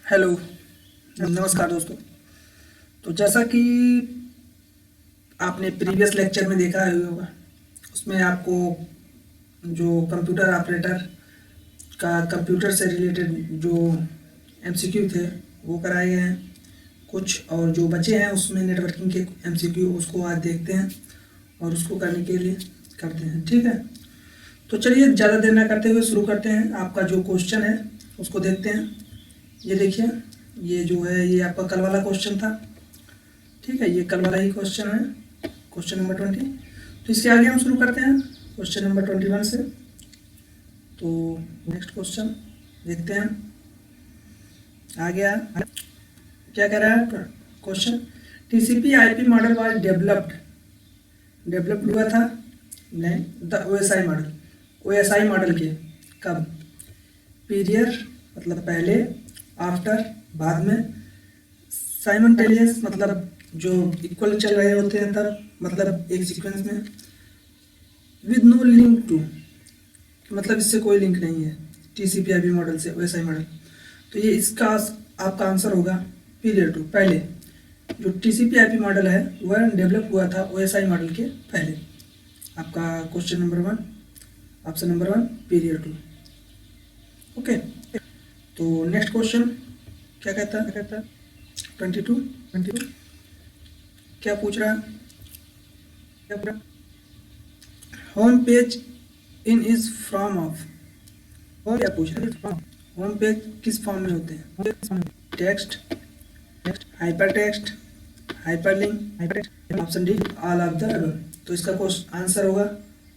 Hello, नमस्कार दोस्तों। तो जैसा कि आपने प्रीवियस लेक्चर में देखा ही होगा, उसमें आपको जो कंप्यूटर ऑपरेटर का कंप्यूटर से रिलेटेड जो एमसीक्यू थे वो कराए गए हैं कुछ, और जो बचे हैं उसमें नेटवर्किंग के एमसीक्यू उसको आज देखते हैं और उसको करने के लिए करते हैं। ठीक है, तो चलिए ज़्यादा देर ना करते हुए शुरू करते हैं। आपका जो क्वेश्चन है उसको देखते हैं। ये देखिए, ये जो है ये आपका कल वाला क्वेश्चन था। ठीक है, ये कल वाला ही क्वेश्चन है, क्वेश्चन नंबर 20। तो इसके आगे हम शुरू करते हैं क्वेश्चन नंबर 21 से। तो नेक्स्ट क्वेश्चन देखते हैं। आ गया, क्या कह रहा है question. TCP IP model was developed हुआ था, नहीं, the OSI model, OSI model के कब, पीरियड मतलब पहले, आफ्टर बाद में, साइमल्टेनियस मतलब जो इक्वल चल रहे होते हैं तब, मतलब एक सीक्वेंस में, विद नो लिंक टू मतलब इससे कोई लिंक नहीं है टीसीपी आईपी मॉडल से ओएसआई मॉडल। तो ये इसका आपका आंसर होगा पीरियड टू, पहले। जो टीसीपी आईपी मॉडल है वह डेवलप हुआ था ओएसआई मॉडल के पहले। आपका question number 1, option number 1 period two. Okay, तो नेक्स्ट क्वेश्चन क्या कहता है 22 क्या पूछ रहा है, home page in is form of, और क्या पूछ रहा है, होम पेज किस फॉर्म में होते हैं, text, hyper text, hyper link, option D all of the above. तो इसका आंसर होगा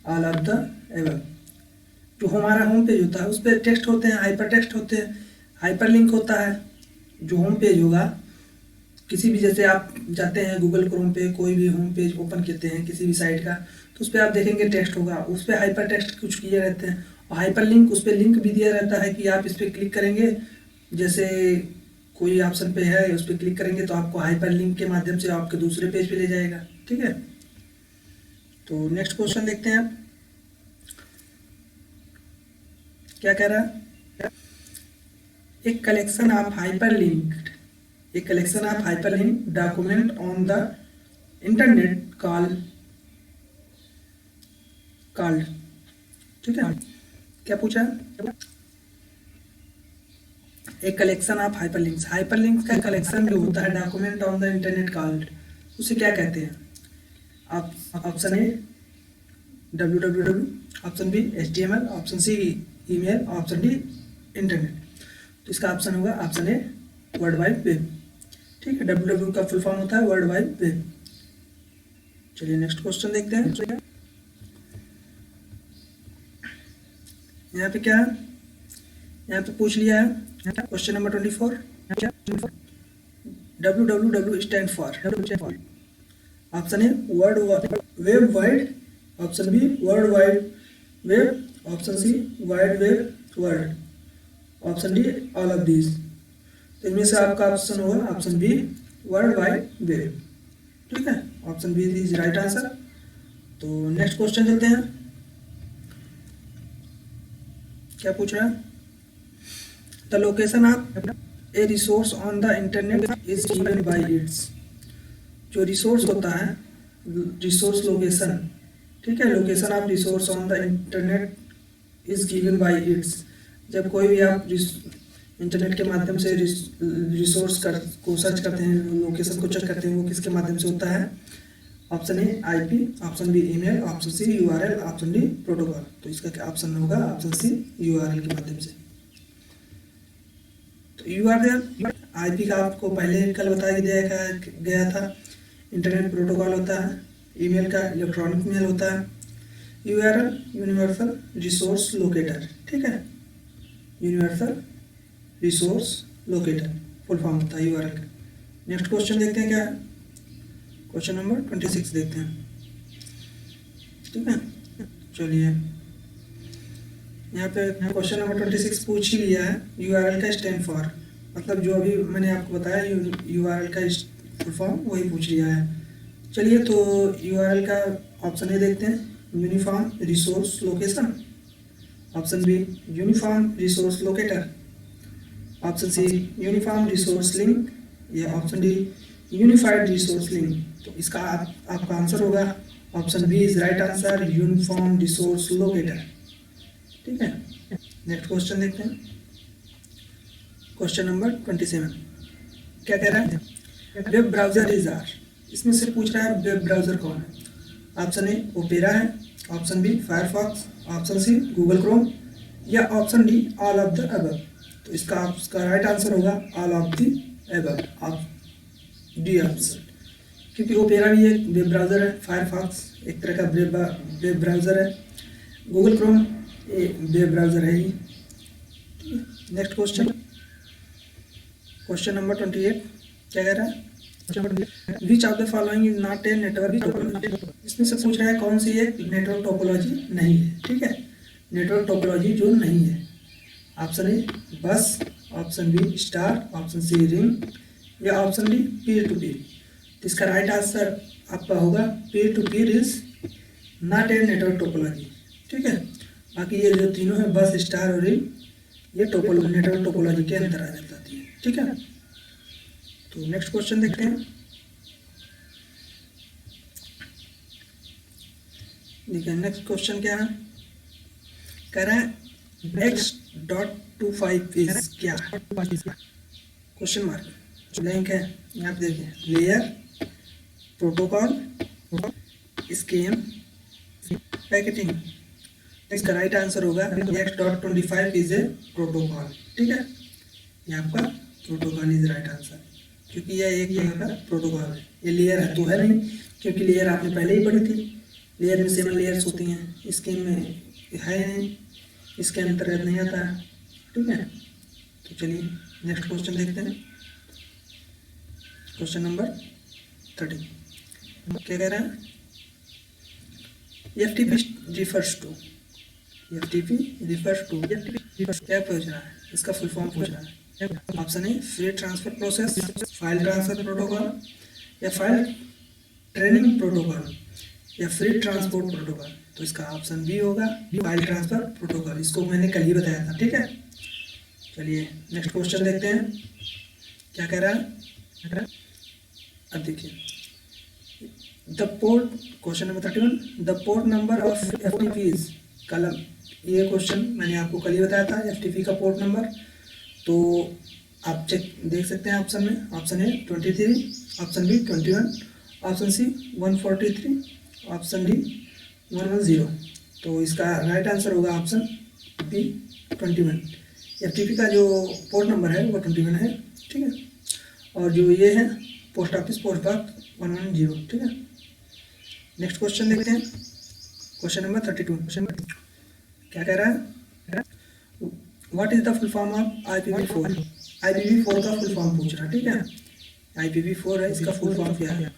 ऑल ऑफ द एबव। जो हमारा होम पेज होता है उस पर टेक्स्ट होते हैं, हाइपर टेक्स्ट होते हैं, हाइपर लिंक होता है। जो होम पेज होगा किसी भी, जैसे आप जाते हैं गूगल क्रोम पे, कोई भी होम पेज ओपन करते हैं किसी भी साइट का, तो उस पर आप देखेंगे टेक्स्ट होगा, उस पर हाइपर टेक्स्ट कुछ किए रहते हैं, और हाइपर लिंक उस पर लिंक भी दिया रहता है कि आप इस पर क्लिक करेंगे, जैसे कोई ऑप्शन पे है उस पर क्लिक करेंगे तो आपको हाइपर लिंक के माध्यम से आपके दूसरे पेज पे ले जाएगा। ठीक है, तो नेक्स्ट क्वेश्चन देखते हैं आप क्या कह रहा है। एक collection of hyperlink document on the internet called, ठीक है, क्या पूछा, एक कलेक्शन ऑफ हाइपरलिंक्स का कलेक्शन जो होता है document on the internet called, उसे क्या कहते हैं। आप option A www, option B HTML, option C email, option D internet. तो इसका ऑप्शन होगा option A world wide web. ठीक है, www का फुल फॉर्म होता है वर्ल्ड वाइड वेब। चलिए नेक्स्ट क्वेश्चन देखते हैं। यहाँ पे क्या है, यहाँ पे पूछ लिया है question number 24, www stand for, option A web wide, option B world wide web, option C wide web world, option D all of these. तो इनमें से आपका ऑप्शन होगा option B world wide web. ठीक है, option B is right answer. तो next question चलते हैं, क्या पूछ रहा है, the location of a resource on the internet is given by its. जो रिसोर्स होता है, रिसोर्स लोकेशन, ठीक है, location of resource on the internet is given by it's. जब कोई भी आप इंटरनेट के माध्यम से रिसोर्स को सर्च करते हैं, लोकेशन को चेक करते हैं, वो किसके माध्यम से होता है, option A IP, option B email, option C URL, option D protocol. तो इसका क्या ऑप्शन होगा, ऑप्शन सी यूआरएल के माध्यम से। तो यूआरएल आईपी का आपको पहले कल बताया गया था, इंटरनेट प्रोटोकॉल होता है, ईमेल का इलेक्ट्रॉनिक मेल होता है, यूआरएल यूनिवर्सल रिसोर्स लोकेटर। ठीक है, universal resource locator full form होता है यूआरएल का। नेक्स्ट क्वेश्चन देखते हैं क्या है, क्वेश्चन नंबर 26 देखते हैं। ठीक है, चलिए यहाँ पे क्वेश्चन नंबर 26 पूछ ही लिया है, यूआरएल का स्टैंड फॉर, मतलब जो अभी मैंने आपको बताया यूआरएल का फुल फॉर्म वही पूछ लिया है। चलिए तो यूआरएल का ऑप्शन ए देखते हैं, uniform resource location, option B uniform resource locator, option C uniform resource link, या option D unified resource link. तो इसका आपका आंसर होगा option B is right answer, uniform resource locator. ठीक है, नेक्स्ट क्वेश्चन देखते हैं। क्वेश्चन नंबर 27 क्या कह रहा है? Web browser is are. इसमें से पूछ रहा है वेब ब्राउजर कौन है। ऑप्शन ए ओपेरा है, option B Firefox, option C Google Chrome, या option D all of the above. तो इसका राइट आंसर होगा ऑल ऑफ द अबव, आप डी ऑप्शन। क्योंकि ओपेरा भी एक वेब ब्राउज़र है, फायरफॉक्स एक तरह का वेब ब्राउज़र है, गूगल क्रोम एक वेब ब्राउज़र है ही। नेक्स्ट क्वेश्चन, क्वेश्चन नंबर 28 क्या कह रहा है? Which of the following is not a network topology. इसमें से पूछ रहा है कौन सी एक नेटवर्क टोपोलॉजी नहीं है। ठीक है, नेटवर्क टोपोलॉजी जो नहीं है। Option A bus, option B star, option C ring, या option D peer to peer. तो इसका राइट आंसर आपका होगा peer to peer is not a network topology. ठीक है, बाकी ये जो तीनों है बस, स्टार और रिंग, ये नेटवर्क टोपोलॉजी के अंदर आ जाती है। ठीक है, तो नेक्स्ट क्वेश्चन देखते हैं। देखिए नेक्स्ट क्वेश्चन क्या है, कह रहा है x.25 इज क्या? क्वेश्चन मार्क ब्लैंक है, यहाँ पे देखिए लेयर, प्रोटोकॉल, स्कीम, पैकेटिंग। इसका राइट आंसर होगा x.25 इज ए प्रोटोकॉल। ठीक है, ये आपका प्रोटोकॉल इज राइट आंसर, क्योंकि यह एक तरह का प्रोटोकॉल है। ये लेयर है तो है नहीं, क्योंकि लेयर आपने पहले ही पढ़ी थी। लेयर में 7 लेयर्स होती हैं, स्कीम में है नहीं, इसके अंतर्गत नहीं आता है। ठीक है, तो चलिए नेक्स्ट क्वेश्चन देखते हैं। क्वेश्चन नंबर 30 क्या कह रहा है? FTP refers to, FTP refers to क्या पूछ रहा है? इसका फुल फॉर्म पूछ रहा है। ऑप्शन ए free transfer process, file transfer protocol, या फाइल ट्रेनिंग प्रोटोकॉल, या फ्री ट्रांसपोर्ट प्रोटोकॉल। तो इसका ऑप्शन बी होगा फाइल ट्रांसफर प्रोटोकॉल। इसको मैंने कल ही बताया था। ठीक है, चलिए नेक्स्ट क्वेश्चन देखते हैं क्या कह रहा है। अब देखिए the port, question number 31, the port number of FTP is. कल ये क्वेश्चन मैंने आपको कल ही बताया था, FTP का पोर्ट नंबर। तो आप चेक देख सकते हैं ऑप्शन में, option A 23, option B 21, option C 143, option D 110। तो इसका राइट आंसर होगा ऑप्शन बी 21। FTP का जो पोर्ट नंबर है वो 21 है। ठीक है, और जो ये है पोस्ट ऑफिस पोस्ट बॉक्स 110। ठीक है, नेक्स्ट क्वेश्चन देखते हैं। क्वेश्चन नंबर 32 क्या कह रहा है? What is the full form of IPv4। IPv4 का फुल फॉर्म पूछ रहा है। ठीक है, IPv4 है, इसका फुल फॉर्म क्या है?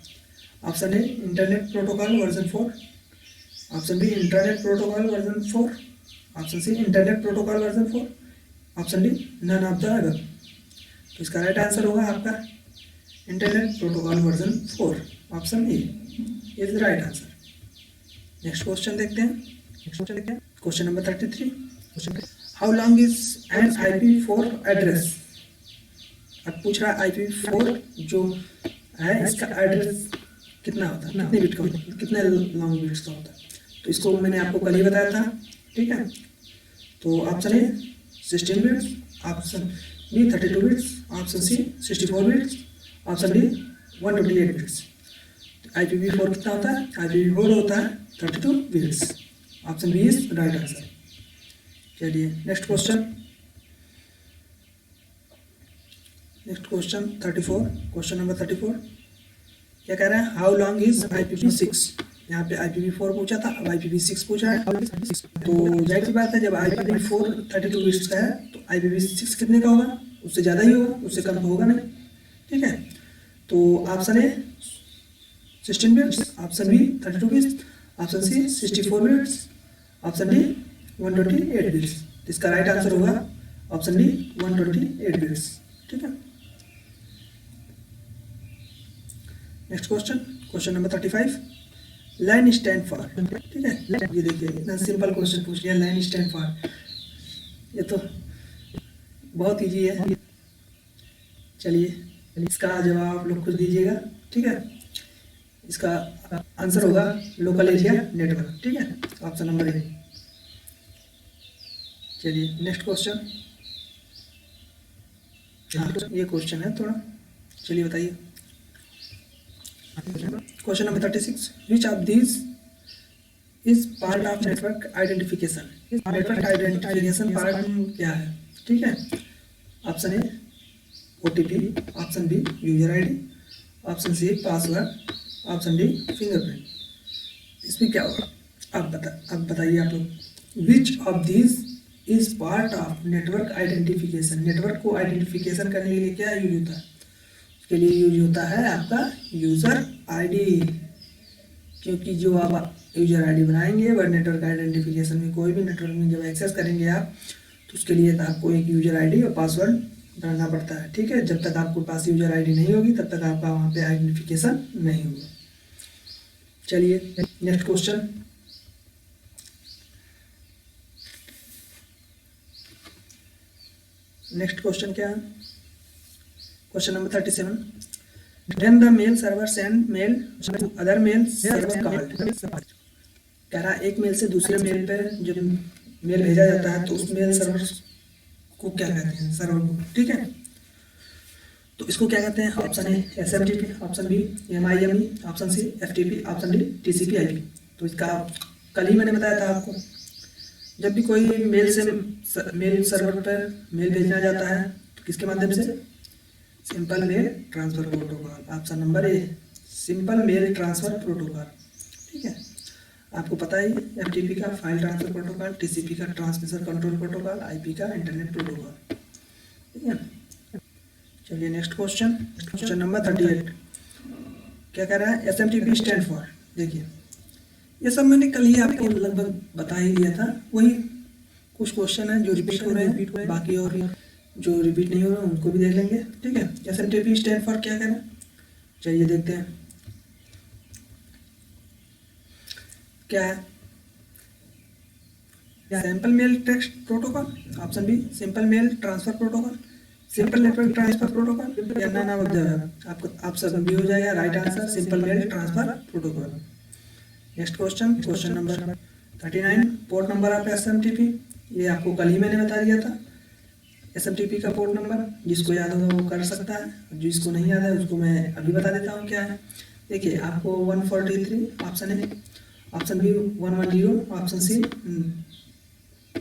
Option A internet protocol version 4, option B internet protocol version 4, option C internet protocol version 4, option D none of the above. तो इसका राइट आंसर होगा आपका internet protocol version 4, option A is the right answer. Next question देखते हैं। Question number 33, how long is an IP4 address. अब पूछ रहा है IP4 जो है इसका एड्रेस कितना होता है, कितने बिट का होता है, कितने लॉन्ग बिट्स का होता है। तो इसको मैंने आपको कल ही बताया था। ठीक है, तो option A 16 bits, option B 32 bits, option C 64 bits, option D 128 bits. IPv4 कितना होता है? IPv4 होता है 32 bits. Option B is right answer. चलिए नेक्स्ट क्वेश्चन 34, क्वेश्चन नंबर 34 क्या कह रहा है? How long is IPv6। यहाँ पे IPv4 पूछा था, अब IPv6 पूछा है। तो जाहिर सी बात है जब IPv4 32 बिट्स का है तो IPv6 कितने का होगा? उससे ज़्यादा ही होगा, उससे कम होगा नहीं। ठीक है, तो option A 16 bits, option B 32 bits, option C 64 bits, option D 128 bits. इसका राइट आंसर होगा ऑप्शन डी 128 बिट्स। ठीक है, next question number 35, line stand for. ठीक है, ये देखिए इतना सिंपल क्वेश्चन पूछ लिया, लाइन स्टैंड फॉर। ये तो बहुत ईजी है, चलिए इसका जवाब आप लोग खुद दीजिएगा, ठीक है। इसका आंसर होगा लोकल एरिया नेटवर्क, ठीक है, ऑप्शन नंबर ए। चलिए नेक्स्ट क्वेश्चन। हाँ ये क्वेश्चन है थोड़ा, चलिए बताइए। Question number 36, which of these is part of network identification. Network identification part क्या है, ठीक है। Option A OTP, option B user ID, option C password, option D fingerprint. इसमें क्या होगा अब बताइए आप लोग। Which of these is part of network identification. Network को आइडेंटिफिकेशन करने के लिए क्या यूज होता है, उसके लिए यूज होता है आपका यूजर ID, क्योंकि जो आप यूजर ID बनाएंगे वह नेटवर्क आइडेंटिफिकेशन में, कोई भी नेटवर्क में जब एक्सेस करेंगे आप, तो उसके लिए आपको एक यूजर ID और पासवर्ड बनाना पड़ता है, ठीक है। जब तक आपके पास यूजर ID नहीं होगी तब तक आपका वहाँ पे आइडेंटिफिकेशन नहीं होगा। चलिए नेक्स्ट क्वेश्चन। नेक्स्ट क्वेश्चन क्या है, question number 37, when the mail server send mail to other mail server called। कह रहा एक मेल से दूसरे मेल पे जब मेल भेजा जाता है तो उस मेल सर्वर को क्या कहते हैं, सर्वर को, ठीक है। तो इसको क्या कहते हैं, option A SMTP, option B MIME, option C FTP, option D TCP/IP। तो इसका कल ही मैंने बताया था आपको, जब भी कोई मेल सर्वर पर मेल भेजना जाता है तो किसके माध्यम से, simple mail transfer protocol, option number A simple mail transfer protocol, ठीक है। आपको पता है FTP का फाइल ट्रांसफर प्रोटोकॉल, TCP का ट्रांसमिशन कंट्रोल प्रोटोकॉल, IP का इंटरनेट प्रोटोकॉल, ठीक है। चलिए नेक्स्ट क्वेश्चन, क्वेश्चन नंबर 38, क्या कह रहा है, SMTP स्टैंड फॉर। देखिए ये सब मैंने कल ही आपको लगभग बता ही दिया था, वही कुछ क्वेश्चन है जो रिपीट हो रहे हैं, बाकी और जो रिपीट नहीं हो रहा उनको भी देख लेंगे, ठीक है। SMTP स्टैंड फॉर क्या कह रहा है, चलिए देखते हैं क्या है। Simple mail text protocol, option B simple mail transfer protocol, simple network transfer protocol, या नन ऑफ द। आपको ऑप्शन बी हो जाएगा right answer, simple mail transfer protocol. Next question, question number 39, port number of SMTP। ये आपको कल ही मैंने बता दिया था, SMTP का पोर्ट नंबर, जिसको याद होगा वो कर सकता है, जिसको नहीं याद है उसको मैं अभी बता देता हूँ क्या है। देखिए आपको 143 ऑप्शन है, option B 110, option C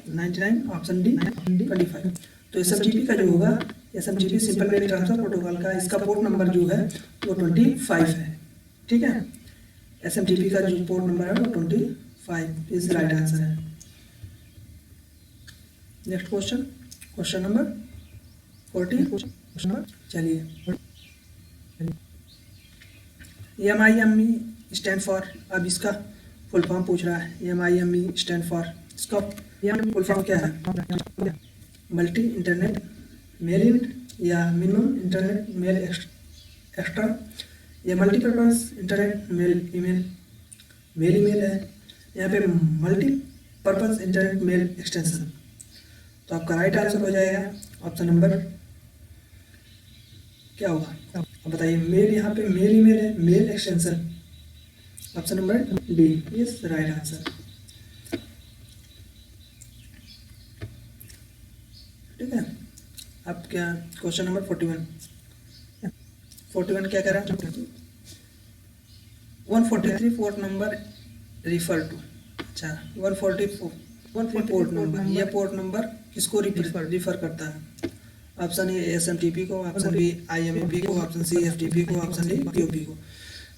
99, option D 25। तो SMTP का जो होगा, SMTP simple mail transfer protocol का इसका पोर्ट नंबर जो है वो 25 है, ठीक है। SMTP का जो पोर्ट नंबर है वो 25 इज राइट आंसर है। नेक्स्ट क्वेश्चन, क्वेश्चन नंबर 40, चलिए MIME स्टैंड फॉर। अब इसका फुल फॉर्म पूछ रहा है, MIME स्टैंड फॉर, इसका फुल फॉर्म क्या है, मल्टी इंटरनेट मेल यूनिट, या मिनिमम इंटरनेट मेल एक्स्ट्रा, या मल्टीपर्पज इंटरनेट मेल ईमेल है, यहाँ पे multi purpose internet mail extension. तो आपका राइट आंसर हो जाएगा ऑप्शन नंबर क्या होगा, अब बताइए। मेल, यहाँ पे मेल ईमेल है, mail extension, option number D is right answer, ठीक है। अब क्या क्वेश्चन नंबर 41 क्या कह रहा है, 143 पोर्ट नंबर रिफर टू। अच्छा 144 पोर्ट नंबर, ये पोर्ट नंबर किसको रिफर करता है, ऑप्शन ए SMTP को, ऑप्शन बी IMAP को, ऑप्शन सी FTP को, ऑप्शन डी POP को।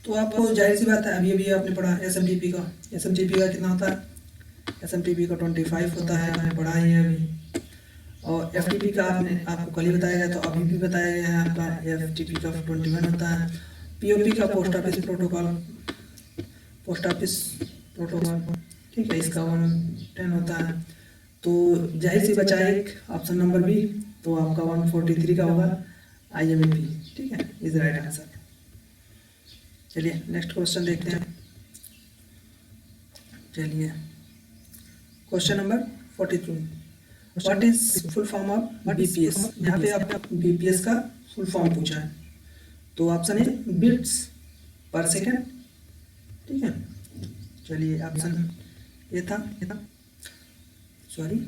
तो आपको जाहिर सी बात है, अभी आपने पढ़ा SMTP का कितना होता है, SMTP का 25 होता है, आपने पढ़ा ही है अभी। और FTP का आपको कल ही बताया गया, तो अभी भी बताया गया है आपका, FTP का 21 होता है। POP का पोस्ट ऑफिस प्रोटोकॉल, ठीक है, इसका 110 होता है। तो जाहिर सी बचा एक ऑप्शन नंबर बी, तो आपका 143 का होगा IMAP, ठीक है, इज राइट आंसर। चलिए नेक्स्ट क्वेश्चन देखते हैं। चलिए question number 42, what is full form of BPS। यहाँ पे आपका BPS का फुल फॉर्म पूछा है, तो ऑप्शन ए बिट्स पर सेकेंड। ठीक है, चलिए ऑप्शन ये था सॉरी,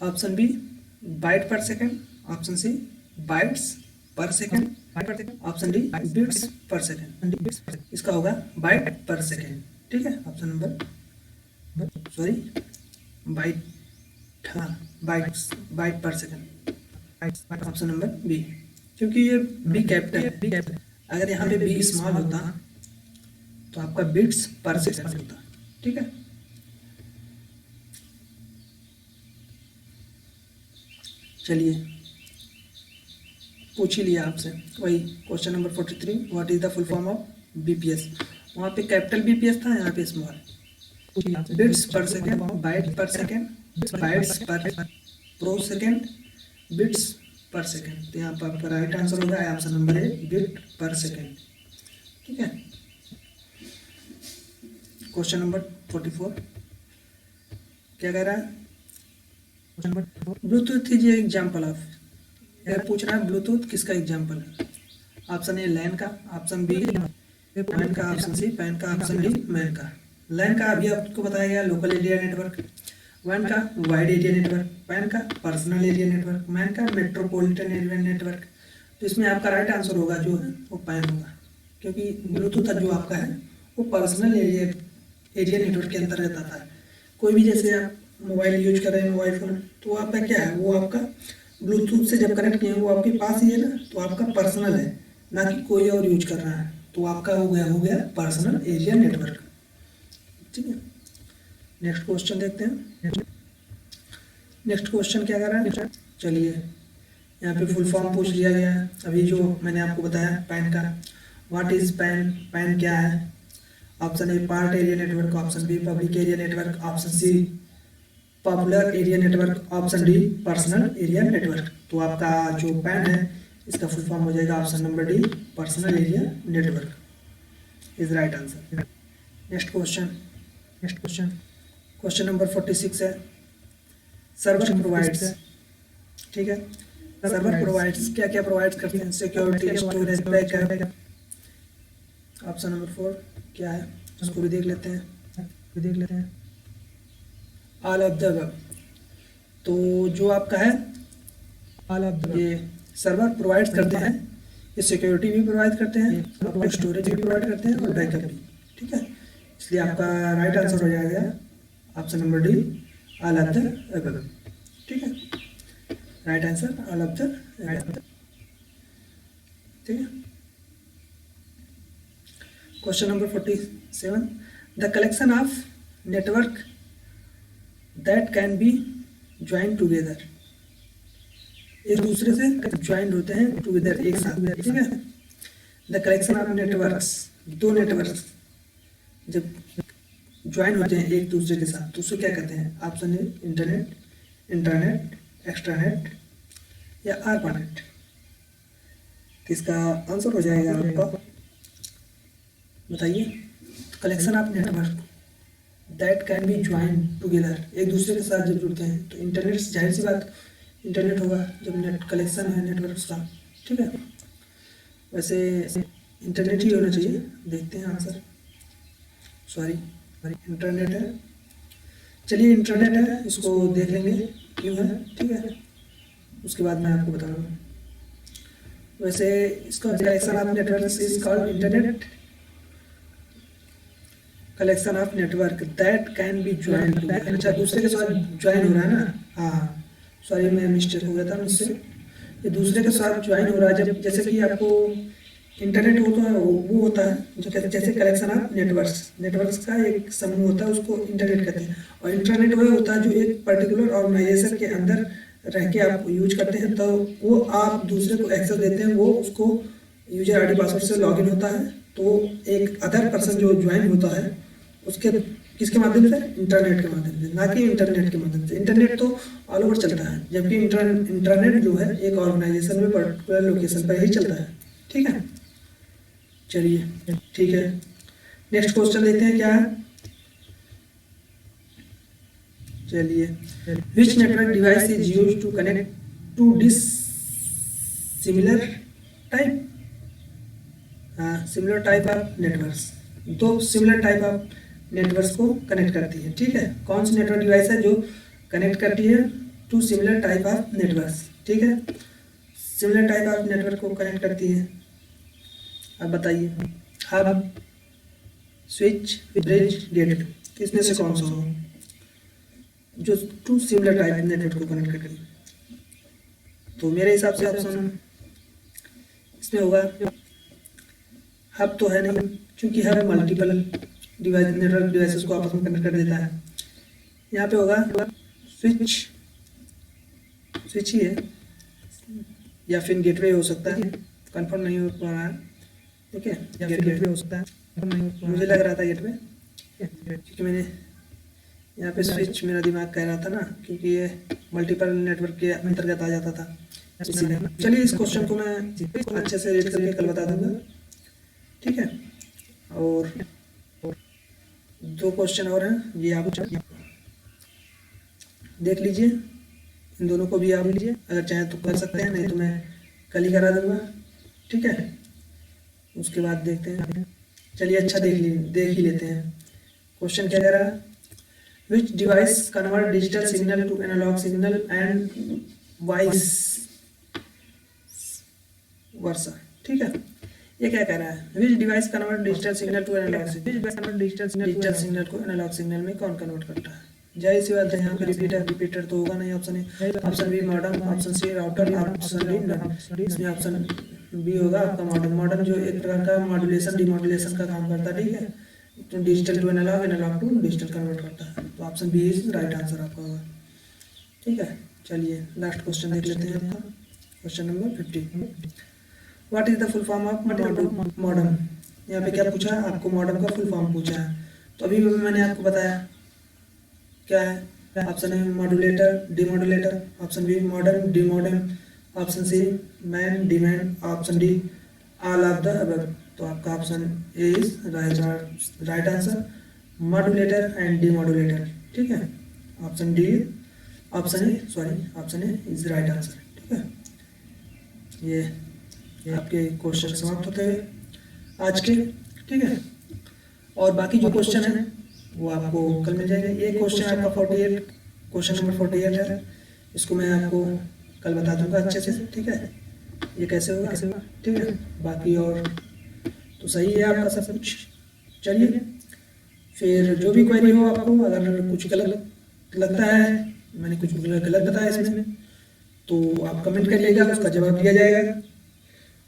ऑप्शन बी बाइट पर सेकेंड, ऑप्शन सी बाइट्स पर सेकेंड, ऑप्शन डी बिट्स पर सेकेंड। इसका होगा बाइट पर सेकेंड। ठीक है, ऑप्शन नंबर सॉरी बाइट, हाँ बाइट पर सेकेंड, ऑप्शन नंबर बी, क्योंकि ये बी कैपिटल है। अगर यहाँ पे बी स्मॉल होता तो आपका बिट्स पर सेकेंड होता। ठीक है, चलिए पूछ ही लिया आपसे वही question number 43, what is the full form of BPS. वहाँ पे कैपिटल बीपीएस था, यहाँ पे स्मॉल। बिट्स पर सेकेंड, बाइट पर सेकेंड, बाइट्स पर प्रो सेकेंड, बिट्स पर सेकेंड। तो यहाँ पर आपका राइट आंसर होगा ऑप्शन नंबर ए बिट पर सेकेंड। ठीक है, क्वेश्चन नंबर 44 क्या कह रहा है, ब्लूटूथ इज एग्जाम्पल ऑफ, अगर पूछ रहा है ब्लूटूथ किसका एग्जाम्पल है। ऑप्शन ए लैन का, ऑप्शन बी पैन का, ऑप्शन सी पैन का, ऑप्शन डी मैन का। लैन का अभी आपको बताया गया लोकल एरिया नेटवर्क, वैन का वाइड एरिया नेटवर्क, पैन का पर्सनल एरिया नेटवर्क, मैन का मेट्रोपॉलिटन एरिया नेटवर्क। तो इसमें आपका राइट आंसर होगा जो है वो पैन होगा, क्योंकि ब्लूटूथ जो आपका है वो पर्सनल एरिया नेटवर्क के अंतर्गत आता है। कोई भी जैसे आप मोबाइल यूज कर रहे हैं, मोबाइल फोन, तो आपका क्या है, वो आपका ब्लूटूथ से जब कनेक्ट किए हैं वो आपके पास ही है ना, तो आपका पर्सनल है, ना कि कोई और यूज कर रहा है, तो आपका हो गया पर्सनल एरिया नेटवर्क। ठीक है, नेक्स्ट क्वेश्चन देखते हैं। नेक्स्ट क्वेश्चन क्या कर रहा है, चलिए यहाँ पे फुल फॉर्म पूछ लिया गया है। अभी जो मैंने आपको बताया पैन का, व्हाट इज पैन, पैन क्या है। Option A part area network, option B public area network, option C popular area network, option D personal area network. तो आपका जो पैन है इसका फुल फॉर्म हो जाएगा option number D personal area network is right answer. Next question question number 46 है, server provides. ठीक है, सर्वर प्रोवाइड्स क्या क्या प्रोवाइड करते हैं, security, storage, backup. Option number 4 क्या है, उसको भी देख लेते हैं। All of the above. तो जो आपका है ऑल ऑफ द, ये सर्वर प्रोवाइड करते हैं, ये सिक्योरिटी भी प्रोवाइड करते हैं, आपको स्टोरेज भी प्रोवाइड करते हैं और बैकअप भी। ठीक है, इसलिए आपका राइट आंसर हो जाएगा option number D all of the above. ठीक है, right answer all of the above. ठीक है, question number 47, the collection of network that can be join together. एक दूसरे से ज्वाइन होते हैं टूगेदर, एक साथ। ठीक है, द कलेक्शन ऑफ नेटवर्क्स, दो नेटवर्क्स जब ज्वाइन होते हैं एक दूसरे के साथ तो उसको क्या कहते हैं। Option A internet, internet, extranet या आरपानेट। इसका आंसर हो जाएगा आपका, बताइए। Collection of network that can be join together, एक दूसरे के साथ जब जुड़ते हैं तो इंटरनेट, जाहिर सी बात इंटरनेट होगा जब नेट कलेक्शन है नेटवर्क्स का। ठीक है, वैसे इंटरनेट ही होना चाहिए। देखते हैं आंसर, सॉरी इंटरनेट है। चलिए इंटरनेट है, इसको देख लेंगे क्यों है। ठीक है, उसके बाद मैं आपको बताऊंगा। वैसे इसका collection of network is called internet collection of network that can be join. अच्छा, दूसरे के साथ ज्वाइन हो रहा है ना, हाँ सॉरी मैं मिस्टेक हो गया था मुझसे। ये दूसरे के साथ ज्वाइन हो रहा है जब, जैसे कि आपको इंटरनेट हो तो वो होता है जो जैसे कलेक्शन ऑफ नेटवर्क्स का एक समूह होता है, उसको इंटरनेट कहते हैं। और इंटरनेट वह होता है जो एक पर्टिकुलर ऑर्गेनाइजेशन के अंदर रह के आप यूज करते हैं, तो वो आप दूसरे को एक्सेस देते हैं, वो उसको यूजर आईडी पासवर्ड से लॉगिन होता है, तो एक अदर पर्सन जो ज्वाइन होता है उसके किसके माध्यम से, इंटरनेट के माध्यम से, ना कि इंटरनेट के माध्यम से। इंटरनेट तो ऑल ओवर चलता है, जबकि इंटरनेट जो है एक ऑर्गेनाइजेशन में पर्टिकुलर लोकेशन पर ही चलता है। ठीक है, चलिए ठीक है, नेक्स्ट क्वेश्चन देखते हैं क्या है। चलिए, which network device is used to connect to this similar type, हाँ सिमिलर टाइप ऑफ नेटवर्क्स, दो सिमिलर टाइप ऑफ नेटवर्क्स को कनेक्ट करती है। ठीक है, कौन सी नेटवर्क डिवाइस है जो कनेक्ट करती है to similar type of networks. ठीक है, सिमिलर टाइप ऑफ नेटवर्क को कनेक्ट करती है। अब बताइए, हब, स्विच, ब्रिज, गेट, इसमें से कौन सा होगा जो टू सिमिलर टाइप नेटवर्क को कनेक्ट करती है? तो मेरे हिसाब से ऑप्शन इसमें होगा, हब तो है नहीं क्योंकि hub multiple device network devices को आपस में कनेक्ट कर देता है। यहाँ पे होगा स्विच, स्विच ही है या फिर गेटवे हो सकता है, कंफर्म नहीं हो पा रहा है। ठीक है, या फिर गेटवे हो सकता है, मुझे लग रहा था गेटवे, क्योंकि मैंने यहाँ पे स्विच मेरा दिमाग कह रहा था ना, क्योंकि ये मल्टीपल नेटवर्क के अंतर्गत आ जाता था इसीलिए। चलिए इस क्वेश्चन को मैं अच्छे से रीड करके कल बता दूंगा। ठीक है, और दो क्वेश्चन और हैं, ये आप देख लीजिए, इन दोनों को भी आप लीजिए, अगर चाहे तो कर सकते हैं, नहीं तो मैं कल ही करा दूंगा। ठीक है, उसके बाद देखते हैं। चलिए अच्छा देख ही लेते हैं। क्वेश्चन क्या कह रहा है, which device convert digital signal to analog signal and vice versa. ठीक है, ये क्या कह रहा है, which device convert digital signal to analog signal, digital signal को एनालॉग सिग्नल में कौन कन्वर्ट करता है? जाहिर सी बात है, यहाँ पे रिपीटर तो होगा नहीं। Option A, option B modem, option C router, option D none. इसमें ऑप्शन बी होगा आपका मॉडेम। मॉडेम जो एक प्रकार का मॉड्यूलेशन डिमॉड्यूलेशन का काम करता है। ठीक है, तो digital to analog, analog to digital convert करता है। तो option B is right answer आपका होगा। ठीक है, चलिए लास्ट क्वेश्चन देख लेते हैं आपका, question number 50। What is the full form of modem? यहाँ पे क्या पूछा है आपको, मॉडेम का फुल फॉर्म पूछा है। तो अभी मैंने आपको बताया क्या है, option A modulator, demodulator, option B modem, demodem, option C man, deman, option D all of the above. तो आपका option A is right answer, modulator and demodulator. ठीक है, option D, option A is right answer. ठीक है, ये आपके question समाप्त होते हैं आज के। ठीक है, और बाकी जो क्वेश्चन है वो आपको कल मिल जाएगा। ये क्वेश्चन आपका 48, क्वेश्चन नंबर 48 है, इसको मैं आपको कल बता दूंगा अच्छे से। ठीक है, ये कैसे होगा। ठीक है, बाकी और तो सही है आपका सब कुछ। चलिए फिर जो भी क्वेरी हो आपको, अगर कुछ गलत लगता है, मैंने कुछ गलत बताया इसमें, तो आप कमेंट करिएगा, उसका जवाब दिया जाएगा।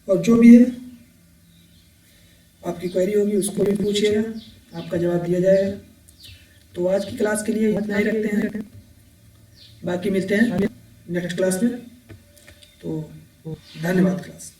और जो भी है आपकी क्वेरी होगी उसको भी पूछिएगा, आपका जवाब दिया जाएगा। तो आज की क्लास के लिए इतना ही रखते हैं, बाकी मिलते हैं नेक्स्ट क्लास में। तो धन्यवाद क्लास।